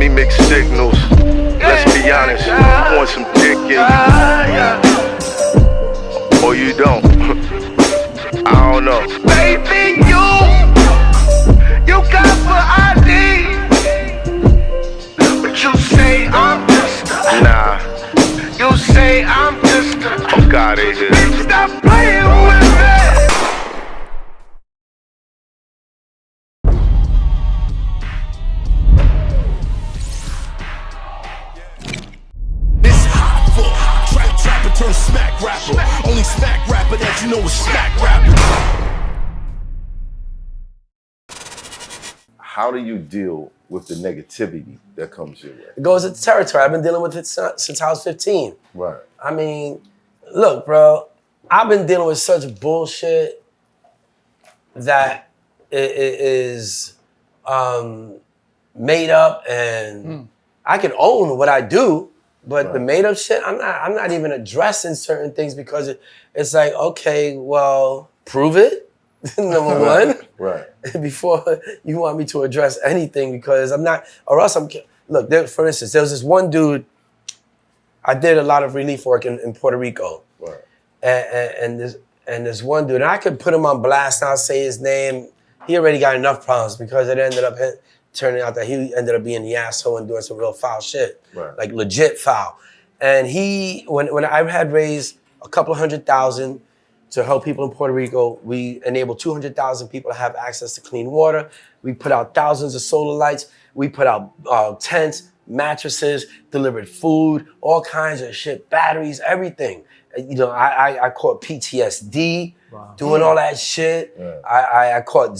me mixed signals. Let's be honest, you want some dick in you. Or you don't. I don't know. Baby, you got what I need. But you say I'm just Nah. You say I'm just Fuck out of here. Stop playing with me. It's hot for trapper turn smack rapper. Only smack rapper that you know is smack rapper. How do you deal with the negativity that comes your way? It goes with the territory. I've been dealing with it since I was 15. Right. I mean, look, bro, I've been dealing with such bullshit that it is made up, and I can own what I do, but the made up shit, I'm not even addressing certain things because it's like, okay, well, prove it, number one. Right. Before you want me to address anything, because I'm not, or else I'm, look, for instance, there was this one dude, I did a lot of relief work in Puerto Rico. Right. And this one dude, and I could put him on blast, I'll say his name, he already got enough problems because it ended up turning out that he ended up being the asshole and doing some real foul shit. Right. Like legit foul. And when I had raised a couple $100,000 to help people in Puerto Rico, we enabled 200,000 people to have access to clean water. We put out thousands of solar lights. We put out tents, mattresses, delivered food, all kinds of shit, batteries, everything. You know, I caught PTSD, doing all that shit. Yeah. I caught,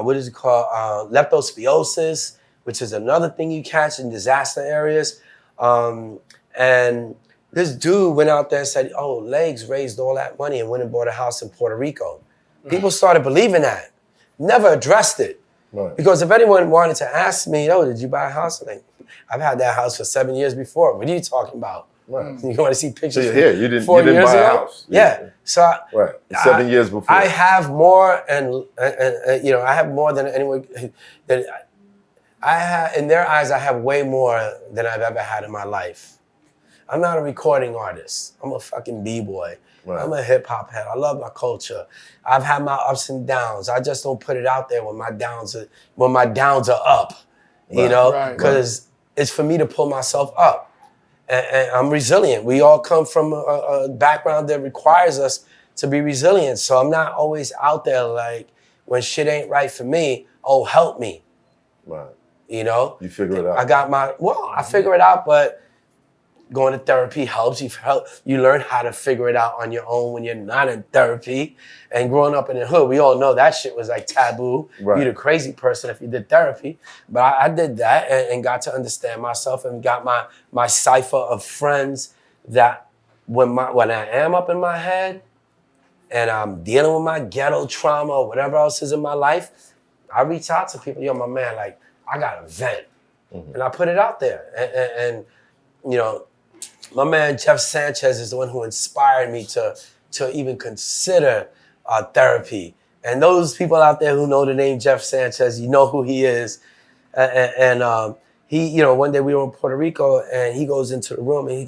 what is it called? Leptospirosis, which is another thing you catch in disaster areas. And this dude went out there and said, oh, Legs raised all that money and went and bought a house in Puerto Rico. People started believing that. Never addressed it. Right. Because if anyone wanted to ask me, oh, did you buy a house? I'm like, I've had that house for 7 years before. What are you talking about? Right. You want to see pictures? So here, you didn't buy a house. Yeah. So right. 7 years before. I have more, and you know, I have more than anyone. Than I have in their eyes. I have way more than I've ever had in my life. I'm not a recording artist. I'm a fucking b-boy. Right. I'm a hip hop head. I love my culture. I've had my ups and downs. I just don't put it out there when my downs are up. You know, because it's for me to pull myself up. And I'm resilient. We all come from a background that requires us to be resilient. So I'm not always out there like, when shit ain't right for me, oh, help me. Right. You know? You figure it out. I figure it out, but going to therapy helps. You learn how to figure it out on your own when you're not in therapy. And growing up in the hood, we all know that shit was like taboo. Right. You're the crazy person if you did therapy. But I did that and got to understand myself and got my cipher of friends that when I am up in my head and I'm dealing with my ghetto trauma or whatever else is in my life, I reach out to people, yo, my man, like, I got a vent. And I put it out there. And you know, my man Jeff Sanchez is the one who inspired me to even consider therapy. And those people out there who know the name Jeff Sanchez, you know who he is. And he, you know, one day we were in Puerto Rico and he goes into the room and he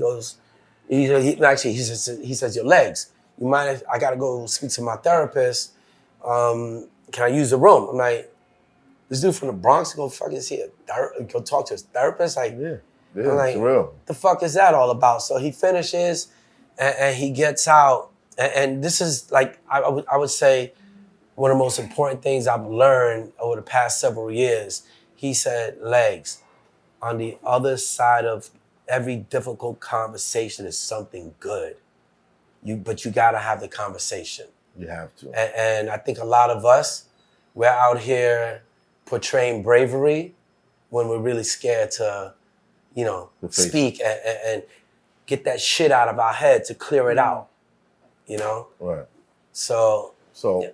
says, your Legs, you mind if I gotta go speak to my therapist? Can I use the room? I'm like, this dude from the Bronx go fucking go talk to his therapist? Like, yeah. Yeah, I'm like, it's real. The fuck is that all about? So he finishes and he gets out. And this is like, I would say, one of the most important things I've learned over the past several years. He said, Legs, on the other side of every difficult conversation is something good. But you gotta have the conversation. You have to. And I think a lot of us, we're out here portraying bravery when we're really scared to, you know, speak and get that shit out of our head to clear it out, you know? Right. So yeah.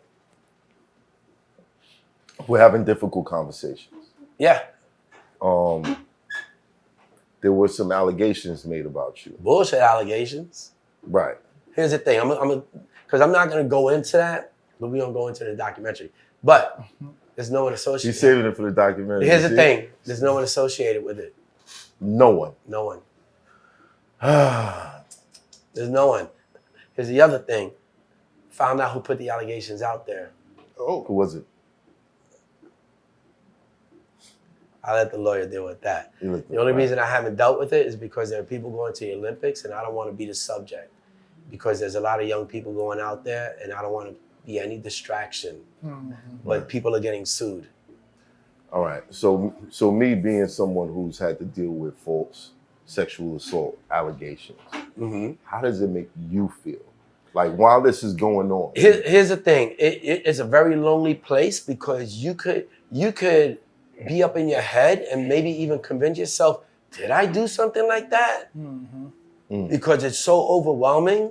We're having difficult conversations. Yeah. There were some allegations made about you. Bullshit allegations. Right. Here's the thing, because I'm not gonna go into that, but we don't go into the documentary. But there's no one associated. You're saving it for the documentary. Here's the thing, there's no one associated with it. No one. No one. There's no one. Here's the other thing. Found out who put the allegations out there. Oh. Who was it? I let the lawyer deal with that. The only reason I haven't dealt with it is because there are people going to the Olympics and I don't want to be the subject. Because there's a lot of young people going out there and I don't want to be any distraction. But people are getting sued. All right. So me being someone who's had to deal with false sexual assault allegations, how does it make you feel? Like while this is going on? Here's the thing. It's a very lonely place because you could be up in your head and maybe even convince yourself, did I do something like that? Because it's so overwhelming.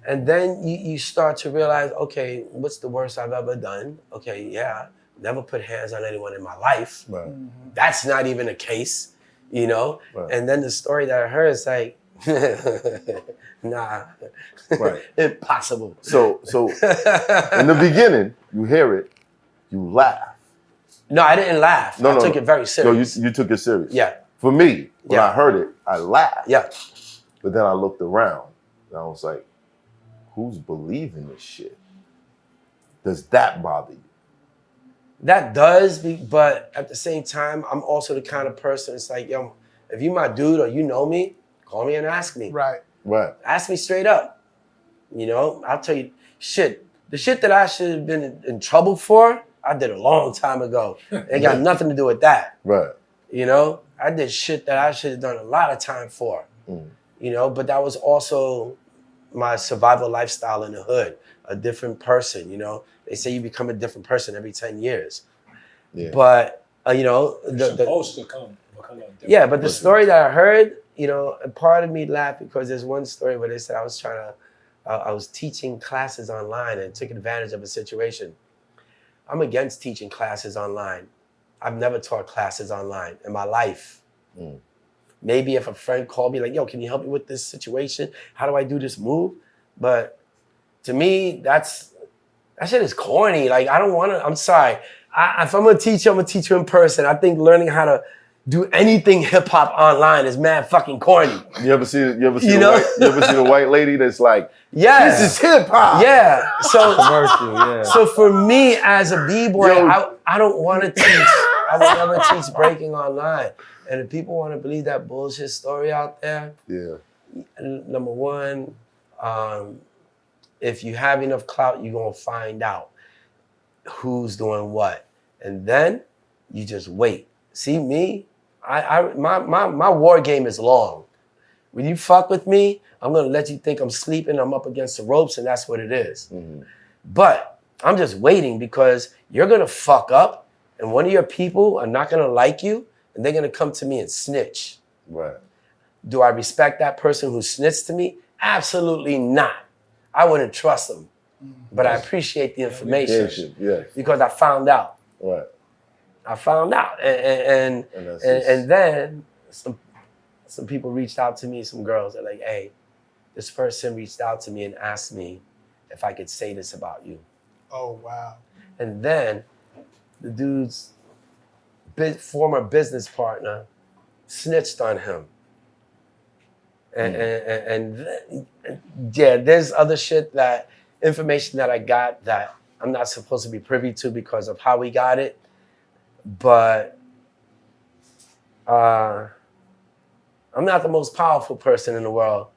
And then you start to realize, okay, what's the worst I've ever done? Okay, yeah, never put hands on anyone in my life. Right. That's not even a case, you know? Right. And then the story that I heard is like, nah, Right. impossible. So in the beginning, you hear it, you laugh. No, I didn't laugh. I took it very serious. No, you took it serious. Yeah. For me, when I heard it, I laughed. Yeah. But then I looked around and I was like, who's believing this shit? Does that bother you? That does, but at the same time, I'm also the kind of person, it's like, yo, if you my dude or you know me, call me and ask me. Right. Right. Ask me straight up. You know, I'll tell you, the shit that I should have been in trouble for, I did a long time ago. It got nothing to do with that. Right. You know, I did shit that I should have done a lot of time for. You know, but that was also my survival lifestyle in the hood, a different person, you know. They say you become a different person every 10 years. Yeah. But, you know. You're supposed to become a different but the story that I heard, you know, a part of me laughed because there's one story where they said I was teaching classes online and took advantage of a situation. I'm against teaching classes online. I've never taught classes online in my life. Maybe if a friend called me like, yo, can you help me with this situation? How do I do this move? But to me, that shit is corny. Like, I don't want to, I'm sorry. If I'm going to teach you, I'm going to teach you in person. I think learning how to do anything hip hop online is mad fucking corny. You ever see a white lady that's like, yes, this is hip hop. Yeah. So for me as a B-boy, I don't want to teach. I would never teach breaking online. And if people want to believe that bullshit story out there, number one, if you have enough clout, you're going to find out who's doing what. And then you just wait. See me? My war game is long. When you fuck with me, I'm going to let you think I'm sleeping, I'm up against the ropes, and that's what it is. But I'm just waiting because you're going to fuck up, and one of your people are not going to like you, and they're going to come to me and snitch. Right. Do I respect that person who snitched to me? Absolutely not. I wouldn't trust them. But I appreciate the information because I found out. Right. I found out. And then some people reached out to me, some girls. They're like, hey, this person reached out to me and asked me if I could say this about you. Oh, wow. And then the dude's former business partner snitched on him. And there's other shit information that I got that I'm not supposed to be privy to because of how we got it. But I'm not the most powerful person in the world,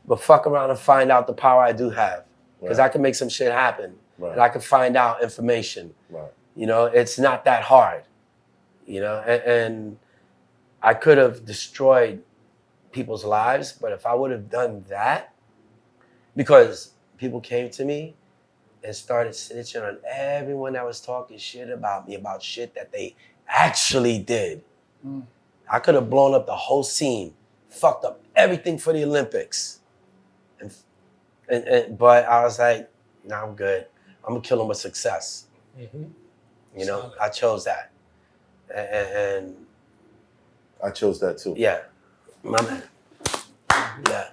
but fuck around and find out the power I do have. Because I can make some shit happen. And I can find out information. You know, it's not that hard. You know, and I could have destroyed people's lives, but if I would have done that, because people came to me and started snitching on everyone that was talking shit about me, about shit that they actually did. I could have blown up the whole scene, fucked up everything for the Olympics. But I was like, nah, I'm good. I'm gonna kill them with success. You know, I chose that. And I chose that too. Yeah, my man. Yeah.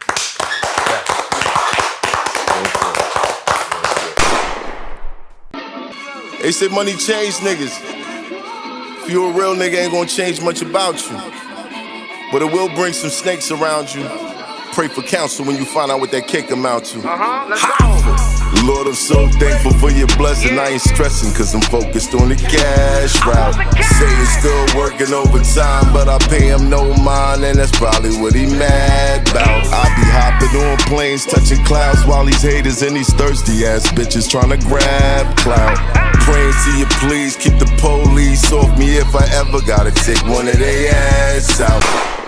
They say money change niggas. If you a real nigga, ain't gonna change much about you. but it will bring some snakes around you. Pray for counsel when you find out what that cake amount to. Let's go. Lord, I'm so thankful for your blessing. I ain't stressing cause I'm focused on the cash route. Satan's still working overtime, but I pay him no mind, and that's probably what he mad about. I be hopping on planes, touching clouds, while these haters and these thirsty ass bitches trying to grab clout. Praying to you please keep the police off me if I ever gotta take one of they ass out.